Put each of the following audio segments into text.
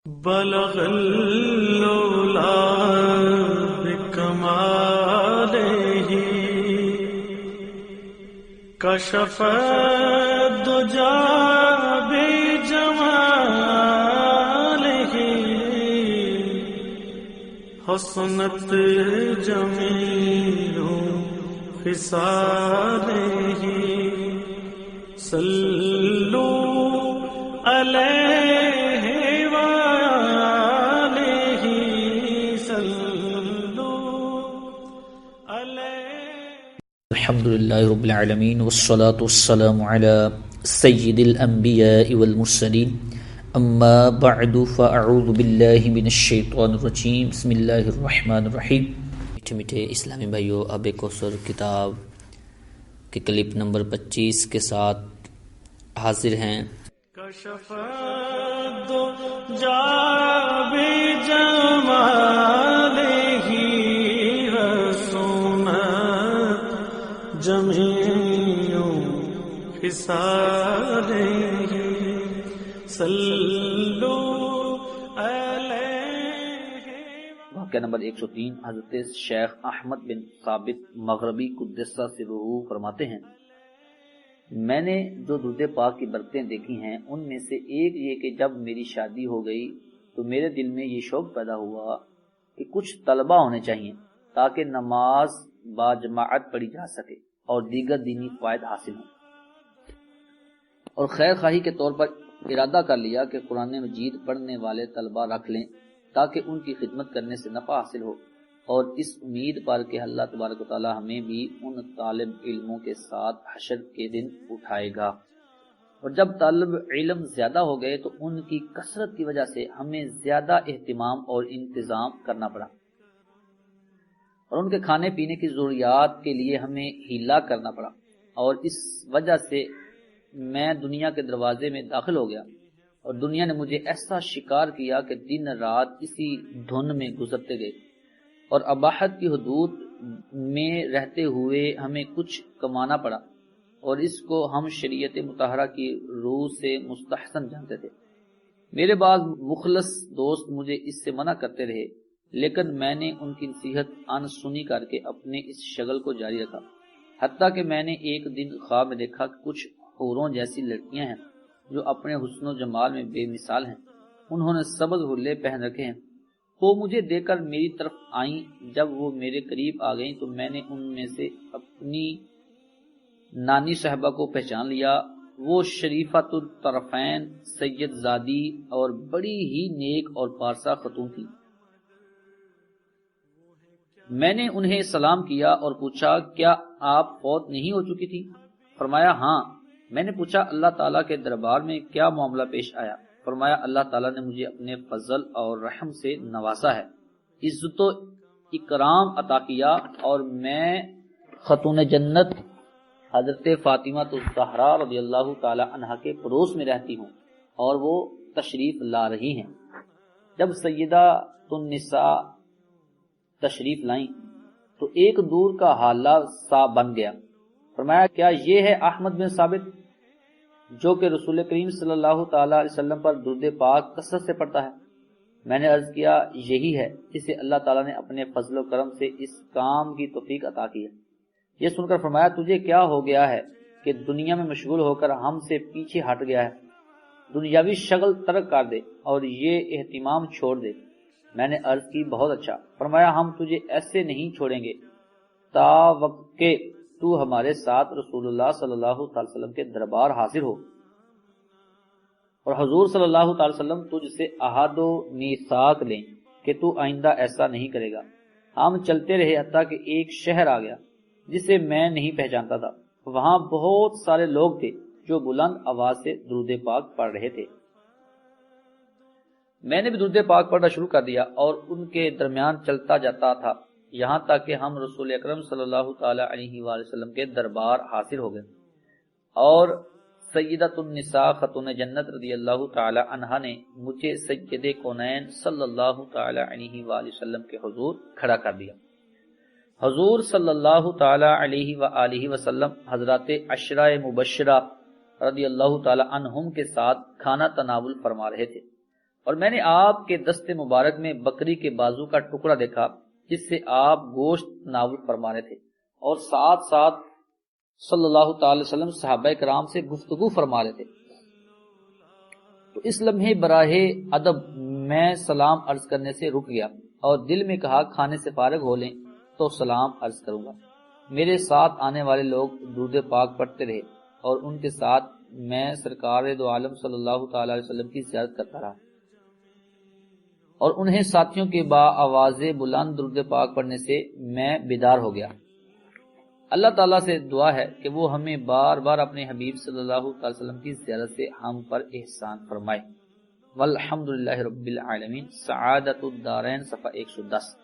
بلغ العلا بکمالہ کشف الدجا بجمالہ حسنت جمیع خصالہ صلو علیہ وآلہ صلو علیہ۔ الحمدللہ رب العالمین والصلاة والسلام علی سید الانبیاء والمرسلین اما بعد فاعوذ باللہ من الشیطان الرجیم بسم اللہ الرحمن الرحیم۔ میٹھے میٹھے اسلامی بھائیو، آب کوثر کتاب کے کلپ نمبر 25 کے ساتھ حاضر ہیں۔ کشف الدجا بجمالہ حسنت جمیع خصالہ صلو علیہ۔ واقعہ نمبر 103، حضرت شیخ احمد بن ثابت مغربی قدس سرہ فرماتے ہیں، میں نے جو درود پاک کی برکتیں دیکھی ہیں ان میں سے ایک یہ کہ جب میری شادی ہو گئی تو میرے دل میں یہ شوق پیدا ہوا کہ کچھ طلبہ ہونے چاہیے تاکہ نماز با جماعت پڑھی جا سکے اور دیگر دینی فوائد حاصل ہوں، اور خیر خواہی کے طور پر ارادہ کر لیا کہ قرآن مجید پڑھنے والے طلبہ رکھ لیں تاکہ ان کی خدمت کرنے سے نفع حاصل ہو، اور اس امید پر کہ اللہ تبارک و تعالی ہمیں بھی ان طالب علموں کے ساتھ حشر کے دن اٹھائے گا۔ اور جب طالب علم زیادہ ہو گئے تو ان کی کثرت کی وجہ سے ہمیں زیادہ اہتمام اور انتظام کرنا پڑا، اور ان کے کھانے پینے کی ضروریات کے لیے ہمیں ہیلا کرنا پڑا، اور اس وجہ سے میں دنیا کے دروازے میں داخل ہو گیا، اور دنیا نے مجھے ایسا شکار کیا کہ دن رات اسی دھن میں گزرتے گئے، اور اباحت کی حدود میں رہتے ہوئے ہمیں کچھ کمانا پڑا، اور اس کو ہم شریعت مطہرہ کی روح سے مستحسن جانتے تھے۔ میرے بعض مخلص دوست مجھے اس سے منع کرتے رہے، لیکن میں نے ان کی نصیحت ان سنی کر کے اپنے اس شغل کو جاری رکھا، حتیٰ کہ میں نے ایک دن خواب میں دیکھا کہ کچھ حوروں جیسی لڑکیاں ہیں جو اپنے حسن و جمال میں بے مثال ہیں، انہوں نے سبز حلے پہن رکھے ہیں، وہ مجھے دیکھ کر میری طرف آئیں۔ جب وہ میرے قریب آ گئیں تو میں نے ان میں سے اپنی نانی صاحبہ کو پہچان لیا، وہ شریفۃ الطرفین سید زادی اور بڑی ہی نیک اور پارسا خاتون تھی۔ میں نے انہیں سلام کیا اور پوچھا، کیا آپ فوت نہیں ہو چکی تھی؟ فرمایا ہاں۔ میں نے پوچھا، اللہ تعالیٰ کے دربار میں کیا معاملہ پیش آیا؟ فرمایا، اللہ تعالیٰ نے مجھے اپنے فضل اور رحم سے نوازا ہے، عزت و اکرام عطا کیا، اور میں خاتون جنت حضرت فاطمہ الزہرا رضی اللہ تعالی عنہا کے پڑوس میں رہتی ہوں، اور وہ تشریف لا رہی ہیں۔ جب سیدہ النساء تشریف لائیں تو ایک دور کا حالہ سا بن گیا۔ فرمایا، کیا یہ ہے احمد بن ثابت جو کہ رسول کریم صلی اللہ تعالی علیہ وسلم پر درود پاک کثرت سے پڑھتا ہے؟ میں نے عرض کیا، یہی ہے جسے اللہ تعالیٰ نے اپنے فضل و کرم سے اس کام کی توفیق عطا کی ہے۔ یہ سن کر فرمایا، تجھے کیا ہو گیا ہے کہ دنیا میں مشغول ہو کر ہم سے پیچھے ہٹ گیا ہے؟ دنیاوی شغل ترک کر دے اور یہ اہتمام چھوڑ دے۔ میں نے عرض کی، بہت اچھا۔ فرمایا، ہم تجھے ایسے نہیں چھوڑیں گے تا وقت کہ تو ہمارے ساتھ رسول اللہ صلی اللہ تعالی وسلم کے دربار حاضر ہو، اور حضور صلی اللہ تعالی وسلم تجھ سے عہد و میثاق لیں کہ تو آئندہ ایسا نہیں کرے گا۔ ہم چلتے رہے حتیٰ کہ ایک شہر آ گیا جسے میں نہیں پہچانتا تھا، وہاں بہت سارے لوگ تھے جو بلند آواز سے درود پاک پڑھ رہے تھے۔ میں نے بھی درود پاک پڑھنا شروع کر دیا اور ان کے درمیان چلتا جاتا تھا، یہاں تک کہ ہم رسول اکرم صلی اللہ تعالی علیہ وآلہ وسلم کے دربار حاصل ہو گئے، اور سیدۃ النساء خاتون جنت رضی اللہ تعالی عنہا نے مجھے سید کونین صلی اللہ تعالی علیہ وآلہ وسلم کے حضور کھڑا کر دیا۔ حضور صلی اللہ تعالی علیہ وآلہ وسلم حضرات عشرہ مبشرہ رضی اللہ تعالی عنہم کے ساتھ کھانا تناول فرما رہے تھے، اور میں نے آپ کے دست مبارک میں بکری کے بازو کا ٹکڑا دیکھا جس سے آپ گوشت ناول فرما رہے تھے، اور ساتھ ساتھ صلی اللہ تعالی وسلم صحابہ کرام سے گفتگو فرما رہے تھے۔ تو اس لمحے براہ ادب میں سلام عرض کرنے سے رک گیا اور دل میں کہا کھانے سے فارغ ہو لیں تو سلام عرض کروں گا۔ میرے ساتھ آنے والے لوگ درود پاک پڑھتے رہے اور ان کے ساتھ میں سرکار دو عالم صلی اللہ تعالی علیہ وسلم کی زیارت کرتا رہا، اور انہیں ساتھیوں کے با آواز بلند درود پاک پڑھنے سے میں بیدار ہو گیا۔ اللہ تعالیٰ سے دعا ہے کہ وہ ہمیں بار بار اپنے حبیب صلی اللہ علیہ وسلم کی زیارت سے ہم پر احسان فرمائے۔ والحمدللہ رب العالمین۔ سعادت الدارین صفحہ 110۔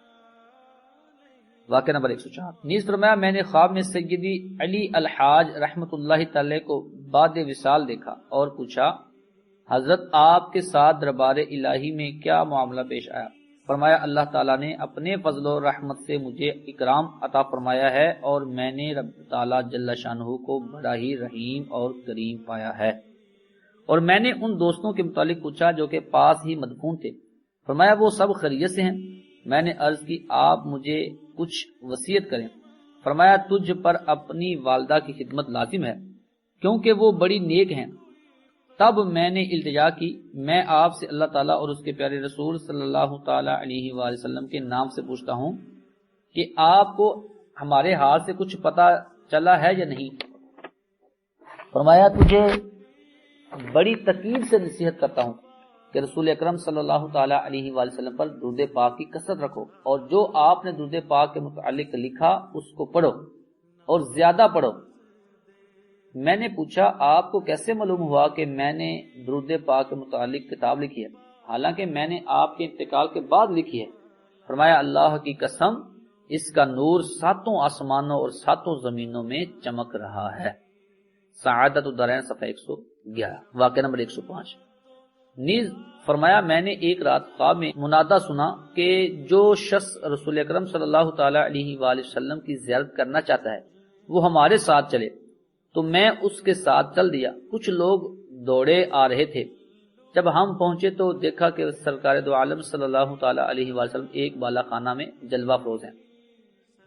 واقعہ نمبر 104۔ نیز فرمایا میں نے خواب میں سیدی علی الحاج رحمت اللہ تعالی کو بعد وصال دیکھا اور پوچھا حضرت آپ کے ساتھ دربار الہی میں کیا معاملہ پیش آیا؟ فرمایا اللہ تعالیٰ نے اپنے فضل و رحمت سے مجھے اکرام عطا فرمایا ہے اور میں نے رب تعالیٰ جل شانہ کو بڑا ہی رحیم اور کریم پایا ہے۔ اور میں نے ان دوستوں کے متعلق پوچھا جو کہ پاس ہی مدفون تھے، فرمایا وہ سب خیریت سے ہیں۔ میں نے عرض کی آپ مجھے کچھ وصیت کریں۔ فرمایا تجھ پر اپنی والدہ کی خدمت لازم ہے کیونکہ وہ بڑی نیک ہیں۔ تب میں نے التجا کی میں آپ سے اللہ تعالیٰ اور اس کے پیارے رسول صلی اللہ تعالی علیہ وآلہ وسلم کے نام سے پوچھتا ہوں کہ آپ کو ہمارے حال سے کچھ پتہ چلا ہے یا نہیں؟ فرمایا تجھے بڑی تکلیف سے نصیحت کرتا ہوں کہ رسول اکرم صلی اللہ تعالی علیہ وآلہ وسلم پر درود پاک کی کثرت رکھو، اور جو آپ نے درود پاک کے متعلق لکھا اس کو پڑھو اور زیادہ پڑھو۔ میں نے پوچھا آپ کو کیسے معلوم ہوا کہ میں نے درود پاک کے متعلق کتاب لکھی ہے حالانکہ میں نے آپ کے انتقال کے بعد لکھی ہے؟ فرمایا اللہ کی قسم اس کا نور 7 آسمانوں اور 7 زمینوں میں چمک رہا ہے۔ سعادت الدارین صفحہ 111۔ واقعہ نمبر 105۔ نیز فرمایا میں نے ایک رات خواب میں منادہ سنا کہ جو شخص رسول اکرم صلی اللہ تعالی علیہ وآلہ وسلم کی زیارت کرنا چاہتا ہے وہ ہمارے ساتھ چلے، تو میں اس کے ساتھ چل دیا۔ کچھ لوگ دوڑے آ رہے تھے، جب ہم پہنچے تو دیکھا کہ سرکار دو عالم صلی اللہ تعالی علیہ وآلہ وسلم ایک بالا خانہ میں جلوہ فروز ہیں۔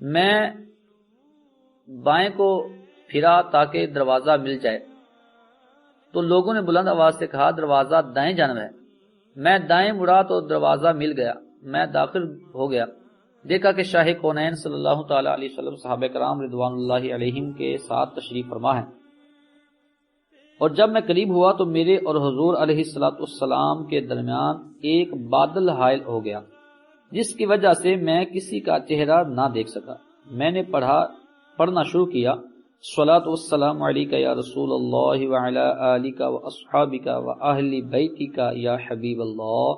میں بائیں کو پھرا تاکہ دروازہ مل جائے تو لوگوں نے بلند آواز سے کہا دروازہ دائیں جانب ہے۔ میں دائیں مڑا تو دروازہ مل گیا، میں داخل ہو گیا، دیکھا کہ شاہ کونین صلی اللہ تعالی علیہ وسلم صحابہ کرام رضوان اللہ علیہم کے ساتھ تشریف فرما ہے، اور جب میں قریب ہوا تو میرے اور حضور علیہ السلام کے درمیان ایک بادل حائل ہو گیا جس کی وجہ سے میں کسی کا چہرہ نہ دیکھ سکا۔ میں نے پڑھنا شروع کیا صلاۃ والسلام علیک یا رسول اللہ وعلی آلک واصحابک واہل بیتک یا حبیب اللہ،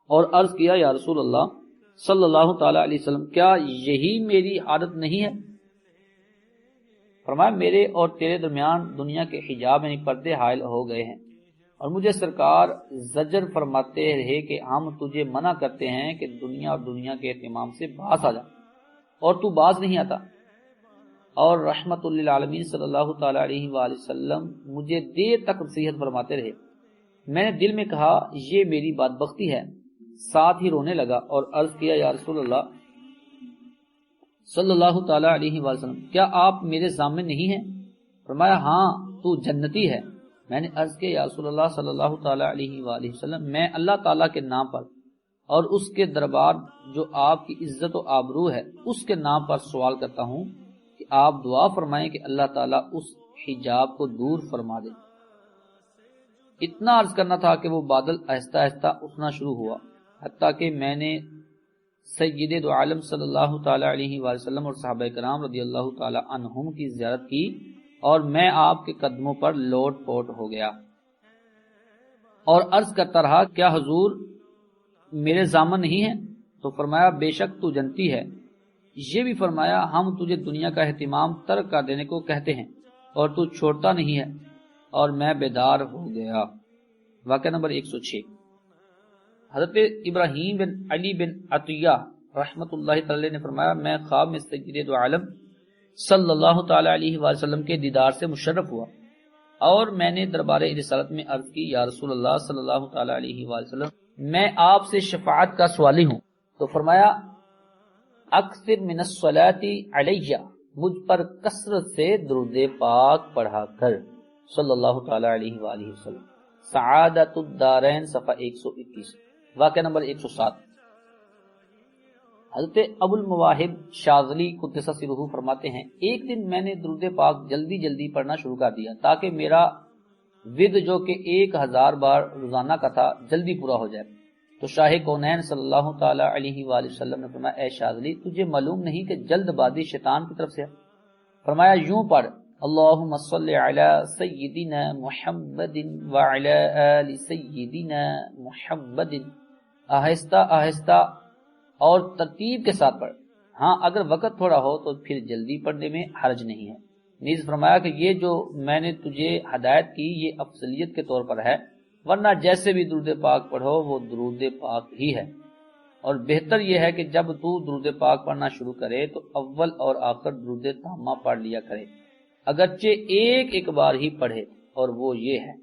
اور عرض کیا یا رسول اللہ صلی اللہ تعالی علیہ وسلم کیا یہی میری عادت نہیں ہے؟ فرمایا میرے اور تیرے درمیان دنیا کے حجاب یعنی پردے حائل ہو گئے ہیں، اور مجھے سرکار زجر فرماتے رہے کہ ہم تجھے منع کرتے ہیں کہ دنیا اور دنیا کے اہتمام سے باز آ جا، اور تو باز نہیں آتا۔ اور رحمت للعالمین صلی اللہ تعالی علیہ وآلہ وسلم مجھے دیر تک نصیحت فرماتے رہے۔ میں نے دل میں کہا یہ میری بدبختی ہے، ساتھ ہی رونے لگا اور عرض کیا یا رسول اللہ صلی اللہ تعالی علیہ وآلہ وسلم کیا آپ میرے ضامن نہیں ہیں؟ فرمایا ہاں تو جنتی ہے۔ میں نے عرض کیا یا رسول اللہ صلی اللہ تعالی علیہ وآلہ وسلم میں اللہ تعالیٰ کے نام پر اور اس کے دربار جو آپ کی عزت و آبرو ہے اس کے نام پر سوال کرتا ہوں کہ آپ دعا فرمائیں کہ اللہ تعالیٰ اس حجاب کو دور فرما دے۔ اتنا عرض کرنا تھا کہ وہ بادل آہستہ آہستہ اٹھنا شروع ہوا، حتیٰ کہ میں نے سید دو عالم صلی اللہ تعالی علیہ وآلہ وسلم اور صحابہ کرام رضی اللہ تعالی عنہم کی زیارت کی اور میں آپ کے قدموں پر لوٹ پوٹ ہو گیا اور عرض کرتا رہا کیا حضور میرے ضامن نہیں ہیں؟ تو فرمایا بے شک تو جنتی ہے۔ یہ بھی فرمایا ہم تجھے دنیا کا اہتمام ترک کر دینے کو کہتے ہیں اور تو چھوڑتا نہیں ہے، اور میں بیدار ہو گیا۔ واقعہ نمبر 106۔ حضرت ابراہیم بن علی بن عطیہ رحمت اللہ تعالی نے فرمایا میں خواب میں سید دو عالم صلی اللہ تعالی علیہ وآلہ وسلم کے دیدار سے مشرف ہوا اور میں نے دربار رسالت میں عرض کی یا رسول اللہ صلی اللہ تعالی علیہ وآلہ وسلم میں آپ سے شفاعت کا سوالی ہوں. تو فرمایا اکثر من الصلاۃ علیہ، مجھ پر کثرت سے درود پاک پڑھا کر صلی اللہ تعالی علیہ وآلہ وسلم. سعادت الدارین صفحہ 121. واقعہ نمبر 107. حضرت ابو المواہب شاذلی قدس سرہ فرماتے ہیں ایک دن میں نے درود پاک جلدی جلدی پڑھنا شروع کر دیا تاکہ میرا ود جو کہ 1000 بار روزانہ کا تھا جلدی پورا ہو جائے. تو شاہ کونین صلی اللہ تعالی علیہ وآلہ وسلم نے فرمایا اے شاذلی تجھے معلوم نہیں کہ جلد بازی شیطان کی طرف سے ہے؟ فرمایا یوں پڑھ اللہم صلی علی سیدنا محمد وعلی آل سیدنا محمد، آہستہ آہستہ اور ترتیب کے ساتھ پڑھ. ہاں اگر وقت تھوڑا ہو تو پھر جلدی پڑھنے میں حرج نہیں ہے. نیز فرمایا کہ یہ جو میں نے تجھے ہدایت کی یہ افضلیت کے طور پر ہے، ورنہ جیسے بھی درود پاک پڑھو وہ درود پاک ہی ہے. اور بہتر یہ ہے کہ جب تو درود پاک پڑھنا شروع کرے تو اول اور آخر درود تامہ پڑھ لیا کرے، اگرچہ ایک بار ہی پڑھے، اور وہ یہ ہے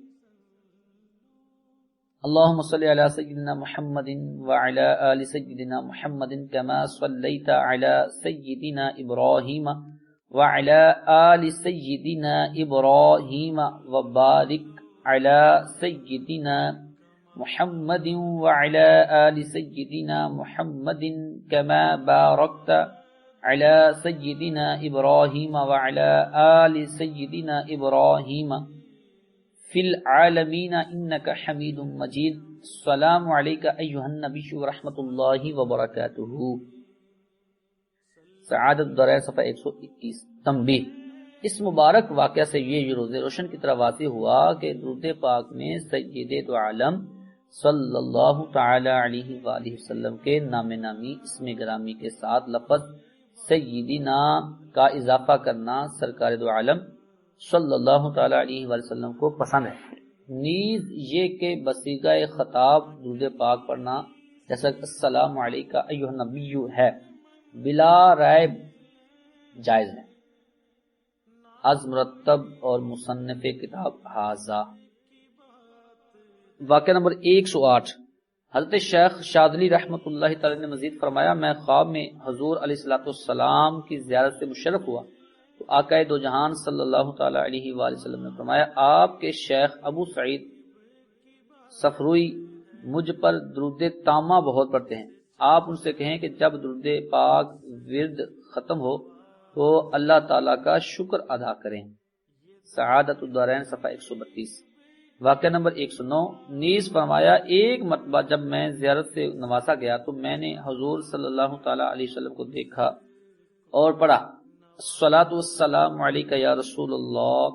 اللہم صلی علی سیدنا محمد وعلی آل سیدنا محمد کما صلیت علی سیدنا ابراہیم وعلی آل سیدنا ابراہیم وبارک علی سیدنا محمد وعلی آل سیدنا محمد کما بارکت علی سیدنا ابراہیم وعلی آل سیدنا ابراہیم فی العالمین انک حمید مجید. السلام علیک ایھا النبی ورحمۃ اللہ وبرکاتہ. سعادت الدارین صفحہ 121. تنبیہ، اس مبارک واقعہ سے یہ روز روشن کی طرح واضح ہوا کہ درود پاک میں سید دو عالم صلی اللہ تعالی علیہ وآلہ وسلم کے نام نامی اسم گرامی کے ساتھ لفظ سیدنا کا اضافہ کرنا سرکار دو عالم صلی اللہ تعالی علیہ وآلہ وسلم کو پسند ہے. نیز یہ کہ بصیغہ خطاب درود پاک پڑھنا جیسا السلام علیکہ ایھا النبی ہے بلا ریب جائز ہے. از مرتب اور مصنف کتاب ھذا. واقعہ نمبر 108. حضرت شیخ شاذلی رحمۃ اللہ تعالی نے مزید فرمایا میں خواب میں حضور علیہ الصلوۃ والسلام کی زیارت سے مشرف ہوا تو آقا دو جہان صلی اللہ تعالی علیہ وآلہ وسلم نے فرمایا آپ کے شیخ ابو سعید صفروی مجھ پر درود تامہ بہت پڑھتے ہیں، آپ ان سے کہیں کہ جب درود پاک ورد ختم ہو تو اللہ تعالیٰ کا شکر ادا کریں. سعادت الدارین صفحہ 132. واقعہ نمبر 109. نیز فرمایا ایک مرتبہ جب میں زیارت سے نواسا گیا تو میں نے حضور صلی اللہ تعالی علیہ وسلم کو دیکھا اور پڑھا الصلاۃ والسلام علیک یا رسول اللہ،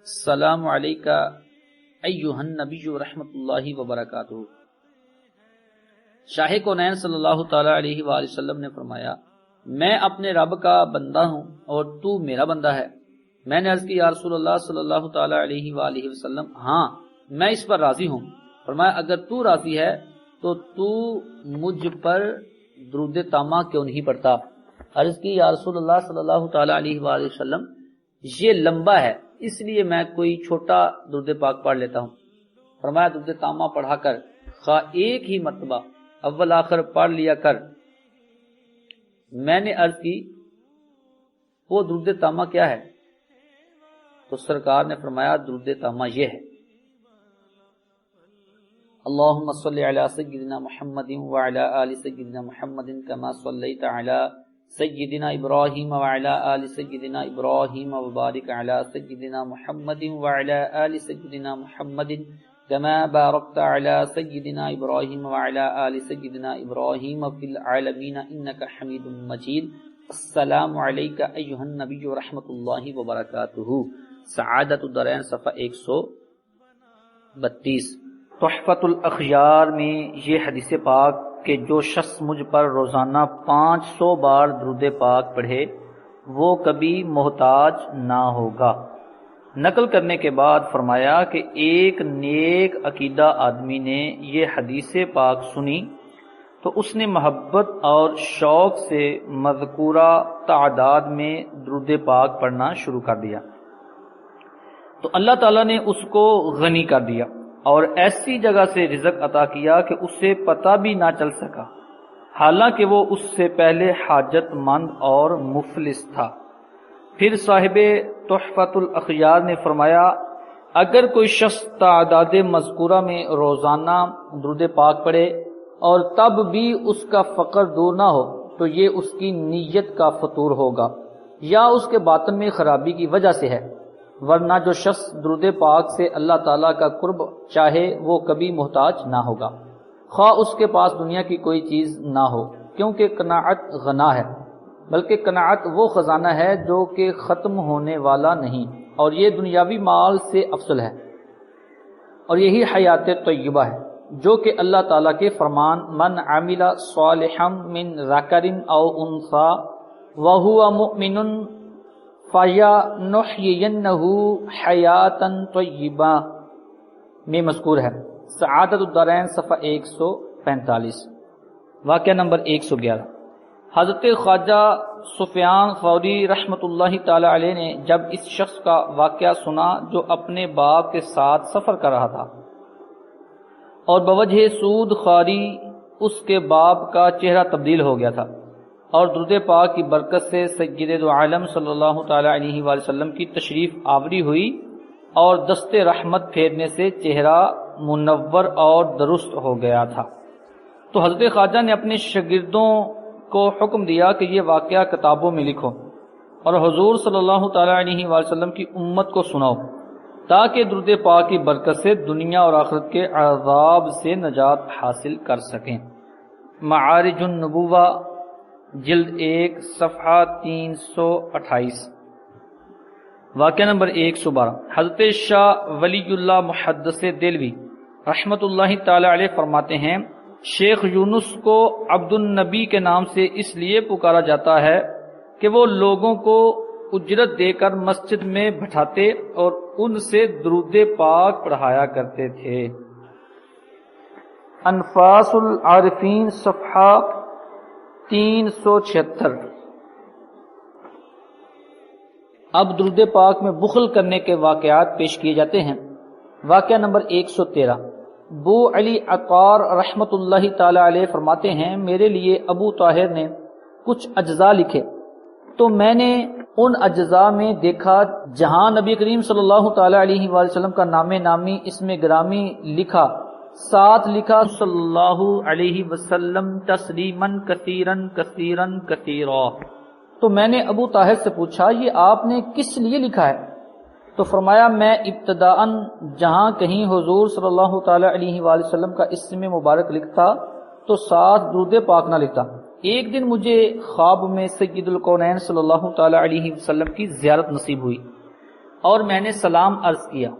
السلام علیک ایھا النبی رحمۃ اللہ وبرکاتہ. شاہ کونین صلی اللہ تعالی علیہ وآلہ وسلم نے فرمایا میں اپنے رب کا بندہ ہوں اور تو میرا بندہ ہے. میں نے عرض کی یا رسول اللہ صلی اللہ تعالی علیہ وآلہ وسلم ہاں میں اس پر راضی ہوں. فرمایا اگر تو راضی ہے تو مجھ پر درود تامہ کیوں نہیں پڑھتا؟ عرض کی یا رسول اللہ صلی اللہ تعالی علیہ وآلہ وسلم یہ لمبا ہے اس لیے میں کوئی چھوٹا درود پاک پڑھ لیتا ہوں. فرمایا درود تامہ پڑھا کر خواہ ایک ہی مرتبہ اول آخر پڑھ لیا کر. میں نے عرض کی وہ درود تامہ کیا ہے؟ تو سرکار نے فرمایا درود تامہ یہ ہے اللہم صلی علی سیدنا محمد وعلی آل سیدنا محمد کما صلیت علی سیدنا ابراہیم وعلی آل سیدنا ابراہیم وبارک علی سیدنا محمد وعلی آل سیدنا محمد کما بارکت علی سیدنا ابراہیم وعلی آل سیدنا ابراہیم فی العالمین انک حمید مجید. السلام علیکہ ایھا النبی ورحمۃ اللہ وبرکاتہ. سعادت الدارین صفحہ 132. تحفۃ الاخیار میں یہ حدیث پاک کہ جو شخص مجھ پر روزانہ 500 بار درود پاک پڑھے وہ کبھی محتاج نہ ہوگا. نقل کرنے کے بعد فرمایا کہ ایک نیک عقیدہ آدمی نے یہ حدیث پاک سنی تو اس نے محبت اور شوق سے مذکورہ تعداد میں درود پاک پڑھنا شروع کر دیا تو اللہ تعالیٰ نے اس کو غنی کر دیا اور ایسی جگہ سے رزق عطا کیا کہ اسے پتہ بھی نہ چل سکا، حالانکہ وہ اس سے پہلے حاجت مند اور مفلس تھا۔ پھر صاحب تحفۃ الاخیار نے فرمایا، اگر کوئی شخص تعداد مذکورہ میں روزانہ درود پاک پڑھے اور تب بھی اس کا فقر دور نہ ہو تو یہ اس کی نیت کا فطور ہوگا یا اس کے باطن میں خرابی کی وجہ سے ہے، ورنہ جو شخص درود پاک سے اللہ تعالیٰ کا قرب چاہے وہ کبھی محتاج نہ ہوگا، خواہ اس کے پاس دنیا کی کوئی چیز نہ ہو، کیونکہ قناعت غنا ہے، بلکہ قناعت وہ خزانہ ہے جو کہ ختم ہونے والا نہیں، اور یہ دنیاوی مال سے افضل ہے، اور یہی حیات طیبہ ہے جو کہ اللہ تعالیٰ کے فرمان من عمل صالحا من ذکر او انثی وہو مؤمن فینحیینہ حیاتا طیبہ میں مذکور ہے، سعادت الدارین صفحہ 145۔ واقعہ نمبر 111، حضرت خواجہ سفیان ثوری رحمۃ اللہ تعالی علیہ نے جب اس شخص کا واقعہ سنا جو اپنے باپ کے ساتھ سفر کر رہا تھا اور بوجہ سود خواری اس کے باپ کا چہرہ تبدیل ہو گیا تھا، اور درود پاک کی برکت سے سید دو عالم صلی اللہ تعالی علیہ وآلہ وسلم کی تشریف آوری ہوئی اور دست رحمت پھیرنے سے چہرہ منور اور درست ہو گیا تھا، تو حضرت خواجہ نے اپنے شاگردوں کو حکم دیا کہ یہ واقعہ کتابوں میں لکھو اور حضور صلی اللہ تعالی علیہ وآلہ وسلم کی امت کو سناؤ تاکہ درود پاک کی برکت سے دنیا اور آخرت کے عذاب سے نجات حاصل کر سکیں۔ معارج النبوہ جلد 1 صفحہ 328۔ واقعہ نمبر 112، حضرت شاہ ولی اللہ محدث دہلوی رحمت اللہ تعالی علیہ فرماتے ہیں، شیخ یونس کو عبد النبی کے نام سے اس لیے پکارا جاتا ہے کہ وہ لوگوں کو اجرت دے کر مسجد میں بٹھاتے اور ان سے درود پاک پڑھایا کرتے تھے۔ انفاس العارفین صفحہ 376۔ اب درود پاک میں بخل کرنے کے واقعات پیش کیے جاتے ہیں۔ واقعہ نمبر 113، بو علی عطار رحمت اللہ تعالی علیہ فرماتے ہیں، میرے لیے ابو طاہر نے کچھ اجزاء لکھے تو میں نے ان اجزاء میں دیکھا جہاں نبی کریم صلی اللہ تعالی علیہ وآلہ وسلم کا نام نامی اسم گرامی لکھا، ساتھ لکھا صلی اللہ علیہ وسلم تسلیما کثیرا کثیرا کثیرا، تو میں نے ابو طاہر سے پوچھا یہ آپ نے کس لیے لکھا ہے؟ تو فرمایا میں ابتداءً جہاں کہیں حضور صلی اللہ تعالی علیہ وآلہ وسلم کا اسم مبارک لکھتا تو ساتھ درود پاک نہ لکھتا۔ ایک دن مجھے خواب میں سید الکونین صلی اللہ تعالی علیہ وسلم کی زیارت نصیب ہوئی اور میں نے سلام عرض کیا،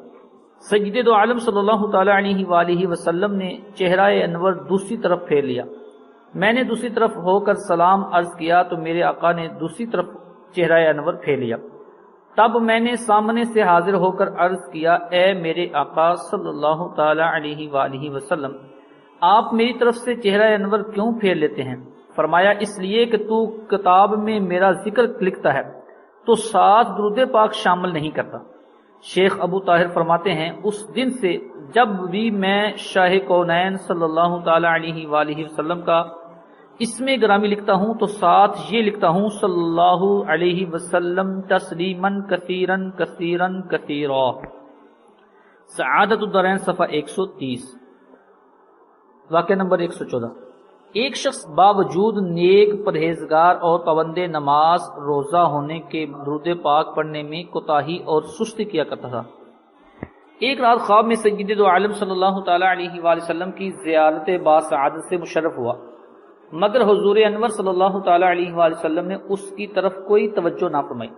سید دو عالم صلی اللہ تعالی علیہ وآلہ وسلم نے چہرہ انور دوسری طرف پھیر لیا، میں نے دوسری طرف ہو کر سلام عرض کیا تو میرے آقا نے دوسری طرف چہرہ انور پھیر لیا، تب میں نے سامنے سے حاضر ہو کر عرض کیا، اے میرے آقا صلی اللہ تعالی علیہ وآلہ وسلم، آپ میری طرف سے چہرہ انور کیوں پھیر لیتے ہیں؟ فرمایا اس لیے کہ تو کتاب میں میرا ذکر لکھتا ہے تو ساتھ درود پاک شامل نہیں کرتا۔ شیخ ابو طاہر فرماتے ہیں، اس دن سے جب بھی میں شاہ کونین صلی اللہ تعالی علیہ وآلہ وسلم کا اسم گرامی لکھتا ہوں تو ساتھ یہ لکھتا ہوں صلی اللہ علیہ وسلم تسلیما کثیرا کثیرا کثیرا۔ سعادت الدارین صفحہ 130۔ واقعہ نمبر 114، ایک شخص باوجود نیک پرہیزگار اور پابند نماز روزہ ہونے کے درود پاک پڑھنے میں کوتاہی اور سستی کیا کرتا تھا۔ ایک رات خواب میں سید دو عالم صلی اللہ تعالی علیہ وآلہ وسلم کی زیارت باسعادت سے مشرف ہوا، مگر حضور انور صلی اللہ تعالی علیہ وآلہ وسلم نے اس کی طرف کوئی توجہ نہ فرمائی۔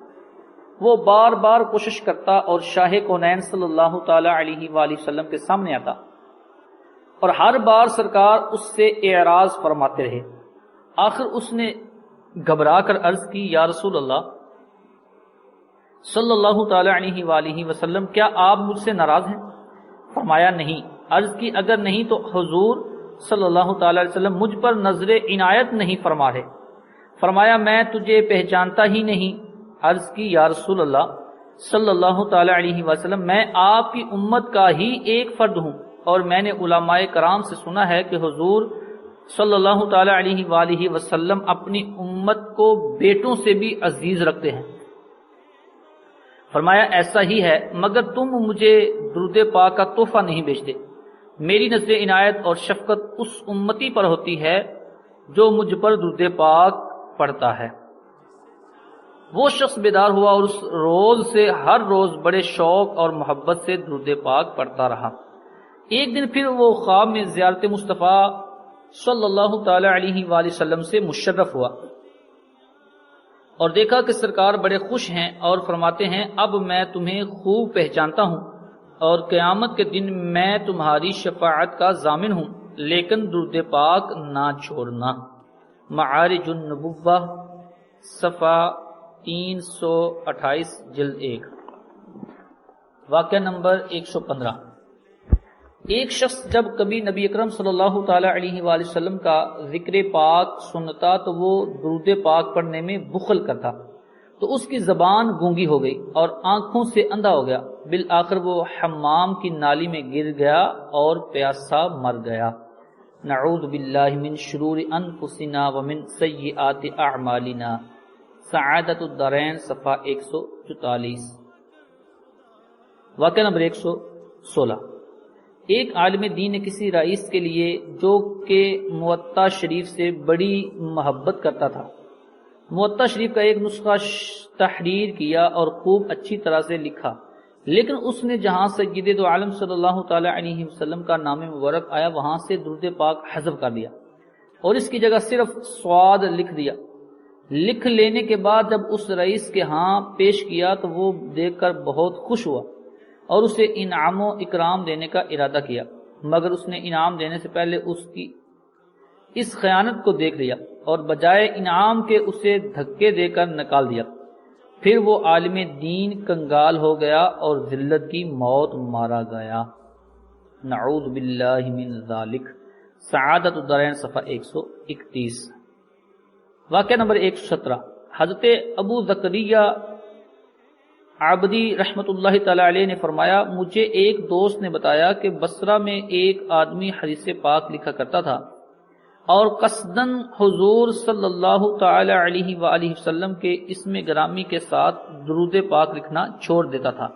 وہ بار بار کوشش کرتا اور شاہ کونین صلی اللہ تعالی علیہ وآلہ وسلم کے سامنے آتا اور ہر بار سرکار اس سے اعراض فرماتے رہے۔ آخر اس نے گھبرا کر عرض کی، یا رسول اللہ صلی اللہ تعالی علیہ وآلہ وسلم، کیا آپ مجھ سے ناراض ہیں؟ فرمایا نہیں۔ عرض کی اگر نہیں تو حضور صلی اللہ تعالی علیہ وسلم مجھ پر نظر عنایت نہیں فرما رہے۔ فرمایا میں تجھے پہچانتا ہی نہیں۔ عرض کی یا رسول اللہ صلی اللہ تعالی علیہ وسلم، میں آپ کی امت کا ہی ایک فرد ہوں اور میں نے علماء کرام سے سنا ہے کہ حضور صلی اللہ تعالی علیہ وآلہ وسلم اپنی امت کو بیٹوں سے بھی عزیز رکھتے ہیں۔ فرمایا ایسا ہی ہے، مگر تم مجھے درود پاک کا تحفہ نہیں بھیجتے۔ میری نظر عنایت اور شفقت اس امتی پر ہوتی ہے جو مجھ پر درود پاک پڑھتا ہے۔ وہ شخص بیدار ہوا اور اس روز سے ہر روز بڑے شوق اور محبت سے درود پاک پڑھتا رہا۔ ایک دن پھر وہ خواب میں زیارت مصطفیٰ صلی اللہ تعالی علیہ وآلہ وسلم سے مشرف ہوا اور دیکھا کہ سرکار بڑے خوش ہیں اور فرماتے ہیں اب میں تمہیں خوب پہچانتا ہوں اور قیامت کے دن میں تمہاری شفاعت کا ضامن ہوں، لیکن درود پاک نہ چھوڑنا۔ معارج النبوہ صفحہ 328 جلد 1۔ واقعہ نمبر 115۔ ایک شخص جب کبھی نبی اکرم صلی اللہ تعالی علیہ وآلہ وسلم کا ذکر پاک سنتا تو وہ درود پاک پڑھنے میں بخل کرتا تو اس کی زبان گونگی ہو گئی اور آنکھوں سے اندھا ہو گیا، بالآخر وہ حمام کی نالی میں گر گیا اور پیاسا مر گیا۔ نعوذ باللہ من شرور انفسنا ومن سیئات اعمالنا۔ سعادت الدارین صفحہ 144۔ واقعہ نمبر 116۔ ایک عالم دین نے کسی رئیس کے لیے جو کہ موطا شریف سے بڑی محبت کرتا تھا، موطا شریف کا ایک نسخہ تحریر کیا اور خوب اچھی طرح سے لکھا، لیکن اس نے جہاں سید دو عالم صلی اللہ تعالی علیہ وسلم کا نام مبارک آیا وہاں سے درود پاک حذف کر دیا اور اس کی جگہ صرف صاد لکھ دیا۔ لکھ لینے کے بعد جب اس رئیس کے ہاں پیش کیا تو وہ دیکھ کر بہت خوش ہوا اور اسے انعام و اکرام دینے کا ارادہ کیا، مگر اس نے انعام دینے سے پہلے اس کی اس خیانت کو دیکھ لیا اور بجائے انعام کے اسے دھکے دے کر نکال دیا۔ پھر وہ عالم دین کنگال ہو گیا اور ذلت کی موت مارا گیا۔ نعوذ باللہ من ذالک۔ سعادت الدارین صفحہ 131۔ واقعہ نمبر 117۔ حضرت ابو زکریا عابدی رحمت اللہ تعالی علیہ نے فرمایا مجھے ایک دوست نے بتایا کہ بصرہ میں ایک آدمی حدیث پاک لکھا کرتا تھا اور قصدن حضور صلی اللہ تعالی علیہ وآلہ وسلم کے اسم گرامی کے ساتھ درود پاک لکھنا چھوڑ دیتا تھا۔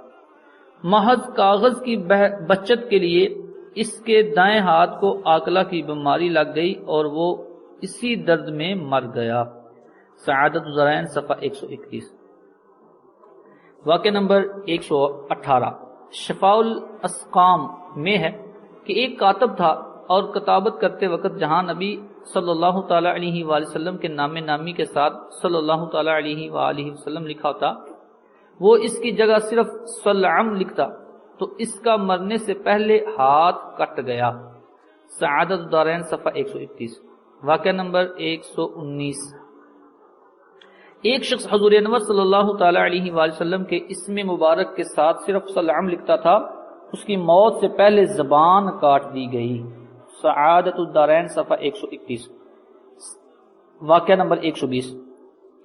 محض کاغذ کی بچت کے لیے اس کے دائیں ہاتھ کو آکلہ کی بیماری لگ گئی اور وہ اسی درد میں مر گیا۔ سعادت الذرائن صفحہ 121۔ واقعہ نمبر 118۔ شفاء الاسقام میں ہے کہ ایک کاتب تھا اور کتابت کرتے وقت جہاں نبی صلی اللہ تعالی علیہ وآلہ وسلم کے نام نامی کے ساتھ صلی اللہ تعالی علیہ وآلہ وسلم لکھا ہوتا وہ اس کی جگہ صرف صلعم لکھتا تو اس کا مرنے سے پہلے ہاتھ کٹ گیا۔ سعادت الدارین صفحہ 131۔ واقعہ نمبر 119۔ ایک شخص حضور انور صلی اللہ تعالی علیہ وآلہ وسلم کے اسم مبارک کے ساتھ صرف صلعم لکھتا تھا، اس کی موت سے پہلے زبان کاٹ دی گئی۔ سعادت الدارین صفحہ 131۔ واقعہ نمبر 120۔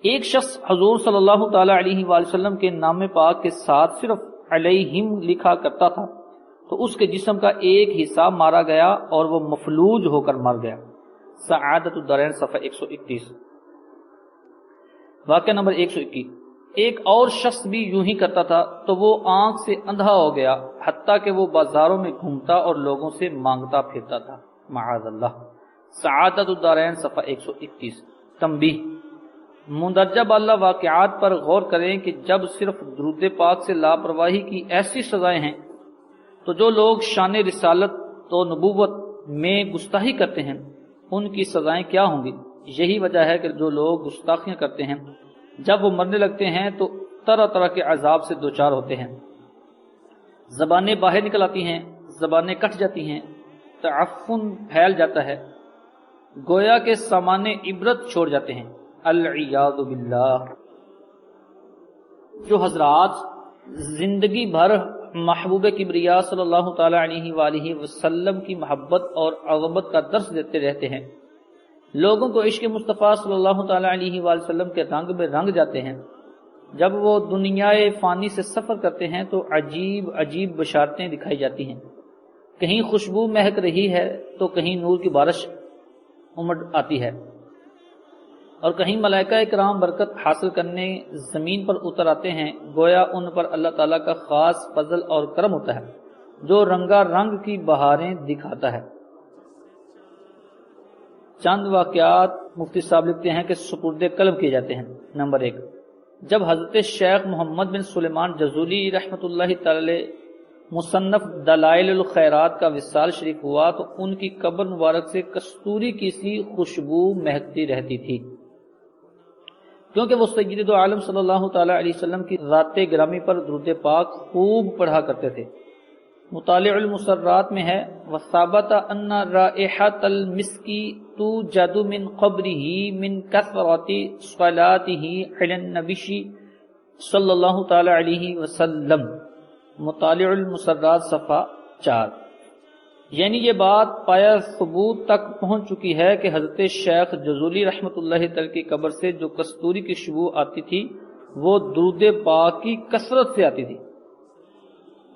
ایک شخص حضور صلی اللہ تعالی علیہ وآلہ وسلم کے نام پاک کے ساتھ صرف علیہم لکھا کرتا تھا تو اس کے جسم کا ایک حصہ مارا گیا اور وہ مفلوج ہو کر مر گیا۔ سعادت الدارین صفحہ 131۔ واقعہ نمبر 121۔ ایک اور شخص بھی یوں ہی کرتا تھا تو وہ آنکھ سے اندھا ہو گیا حتیٰ کہ وہ بازاروں میں گھومتا اور لوگوں سے مانگتا پھرتا تھا، معاذ اللہ۔ سعادت الدارین صفحہ 121۔ تنبیہ: مندرجہ بالا واقعات پر غور کریں کہ جب صرف درود پاک سے لاپرواہی کی ایسی سزائیں ہیں تو جو لوگ شان رسالت و نبوت میں گستاخی کرتے ہیں ان کی سزائیں کیا ہوں گی؟ یہی وجہ ہے کہ جو لوگ گستاخیاں کرتے ہیں جب وہ مرنے لگتے ہیں تو طرح طرح کے عذاب سے دوچار ہوتے ہیں، زبانیں باہر نکل آتی ہیں، زبانیں کٹ جاتی ہیں، تعفن پھیل جاتا ہے، گویا کے سامان عبرت چھوڑ جاتے ہیں، العیاذ باللہ۔ جو حضرات زندگی بھر محبوب کبریا صلی اللہ تعالی علیہ وآلہ وسلم کی محبت اور عظمت کا درس دیتے رہتے ہیں، لوگوں کو عشق مصطفیٰ صلی اللہ تعالی علیہ وآلہ وسلم کے رنگ میں رنگ جاتے ہیں، جب وہ دنیائے فانی سے سفر کرتے ہیں تو عجیب عجیب بشارتیں دکھائی جاتی ہیں، کہیں خوشبو مہک رہی ہے تو کہیں نور کی بارش امڑ آتی ہے، اور کہیں ملائکہ کرام برکت حاصل کرنے زمین پر اتر آتے ہیں، گویا ان پر اللہ تعالیٰ کا خاص فضل اور کرم ہوتا ہے جو رنگا رنگ کی بہاریں دکھاتا ہے۔ چند واقعات مفتی صاحب لکھتے ہیں کہ سپرد قلب کیے جاتے ہیں۔ نمبر 1، جب حضرت شیخ محمد بن سلیمان جزولی رحمۃ اللہ تعالی مصنف دلائل الخیرات کا وصال شریف ہوا تو ان کی قبر مبارک سے کستوری کی سی خوشبو مہکتی رہتی تھی، کیونکہ وہ سید دو عالم صلی اللہ تعالی علیہ وسلم کی ذات گرامی پر درود پاک خوب پڑھا کرتے تھے۔ مطالع المسرات میں ہے وثابت ان رائحۃ المسک توجد من قبره من کثرت صلاته علی النبی صلی اللہ تعالی علیہ وسلم، مطالع المسرات صفحہ 4۔ یعنی یہ بات پایا ثبوت تک پہنچ چکی ہے کہ حضرت شیخ جزولی رحمۃ اللہ تعالی کی قبر سے جو کستوری کی خوشبو آتی تھی وہ درود پاک کی کثرت سے آتی تھی۔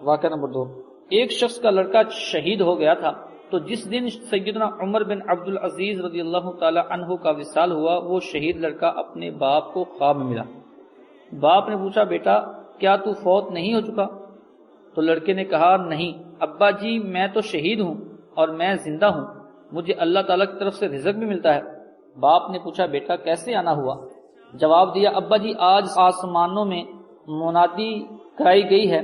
واقعہ نمبر 2، ایک شخص کا لڑکا شہید ہو گیا تھا، تو جس دن سیدنا عمر بن عبد العزیز رضی اللہ تعالی عنہ کا وصال ہوا، وہ شہید لڑکا اپنے باپ کو خواب میں ملا۔ باپ نے پوچھا، بیٹا کیا تو فوت نہیں ہو چکا؟ تو لڑکے نے کہا، نہیں ابا جی، میں تو شہید ہوں اور میں زندہ ہوں، مجھے اللہ تعالیٰ کی طرف سے رزق بھی ملتا ہے۔ باپ نے پوچھا، بیٹا کیسے آنا ہوا؟ جواب دیا، ابا جی آج آسمانوں میں منادی کرائی گئی ہے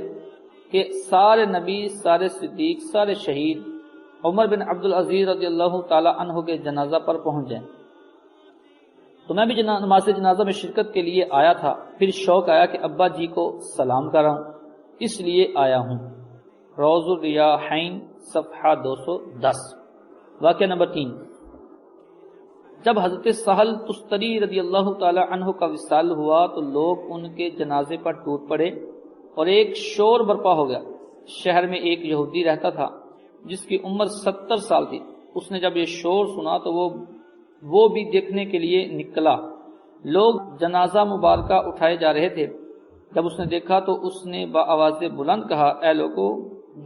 کہ سارے نبی، سارے صدیق، سارے شہید عمر بن عبد العزیز رضی اللہ تعالی عنہ کے جنازہ پر پہنچ جائیں۔ تو میں بھی نماز جنازہ میں شرکت کے لیے آیا تھا، پھر شوق آیا کہ ابا جی کو سلام کراؤں، اس لیے آیا ہوں۔ روض الریاحین صفحہ 210۔ واقعہ نمبر 3، جب حضرت سہل تستری رضی اللہ تعالی عنہ کا وصال ہوا تو لوگ ان کے جنازے پر ٹوٹ پڑے اور ایک شور برپا ہو گیا۔ شہر میں ایک یہودی رہتا تھا جس کی عمر 70 سال تھی۔ اس نے جب یہ شور سنا تو وہ بھی دیکھنے کے لیے نکلا۔ لوگ جنازہ مبارکہ اٹھائے جا رہے تھے۔ جب اس نے دیکھا تو اس نے بآواز بلند کہا، اے لوگو،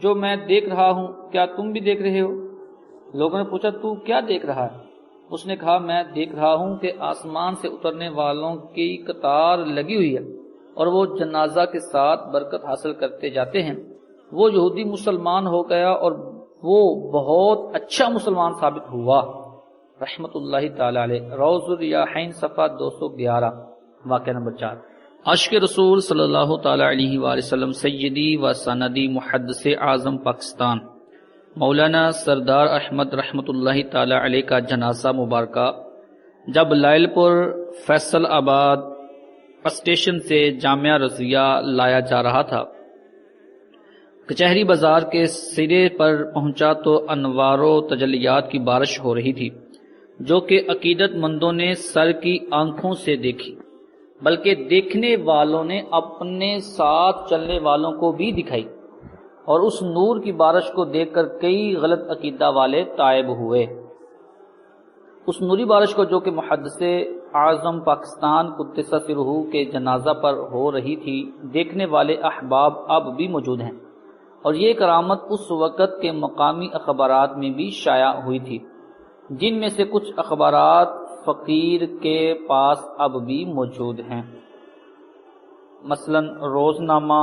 جو میں دیکھ رہا ہوں کیا تم بھی دیکھ رہے ہو؟ لوگوں نے پوچھا، تو کیا دیکھ رہا ہے؟ اس نے کہا، میں دیکھ رہا ہوں کہ آسمان سے اترنے والوں کی قطار لگی ہوئی ہے اور وہ جنازہ کے ساتھ برکت حاصل کرتے جاتے ہیں۔ وہ یہودی مسلمان ہو گیا اور وہ بہت اچھا مسلمان ثابت ہوا، رحمت اللہ تعالی علیہ۔ روض الریاحین صفحہ 211۔ واقعہ نمبر 4، عاشق رسول صلی اللہ تعالی علیہ وآلہ وسلم سیدی و سندی محدث اعظم پاکستان مولانا سردار احمد رحمت اللہ تعالی علیہ کا جنازہ مبارکہ جب لائل پور فیصل آباد اسٹیشن سے جامعہ رضویہ لایا جا رہا تھا، کچہری بازار کے سرے پر پہنچا تو انوار و تجلیات کی بارش ہو رہی تھی، جو کہ عقیدت مندوں نے سر کی آنکھوں سے دیکھی، بلکہ دیکھنے والوں نے اپنے ساتھ چلنے والوں کو بھی دکھائی، اور اس نور کی بارش کو دیکھ کر کئی غلط عقیدہ والے تائب ہوئے۔ اس نوری بارش کو جو کہ محدث اعظم پاکستان قدس سرہ کے جنازہ پر ہو رہی تھی، دیکھنے والے احباب اب بھی موجود ہیں، اور یہ کرامت اس وقت کے مقامی اخبارات میں بھی شائع ہوئی تھی، جن میں سے کچھ اخبارات فقیر کے پاس اب بھی موجود ہیں۔ مثلا روزنامہ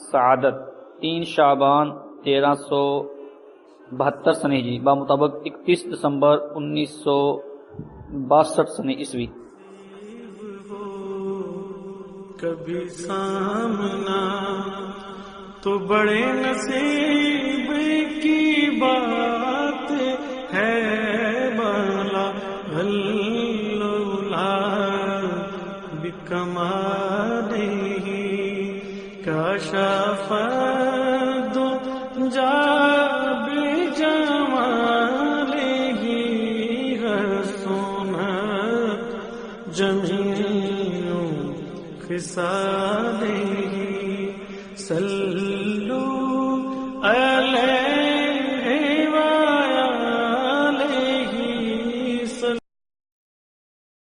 سعادت 3 شعبان 1372 سنہ ہجری بمطابق 31 دسمبر 1962 سنہ عیسوی۔ کبھی سامنا تو بڑے نصیب کی بات ہے، بالا غلولا بکمالہ کاشف دجا بجمالہ حسنت جمیع خصالہ صلو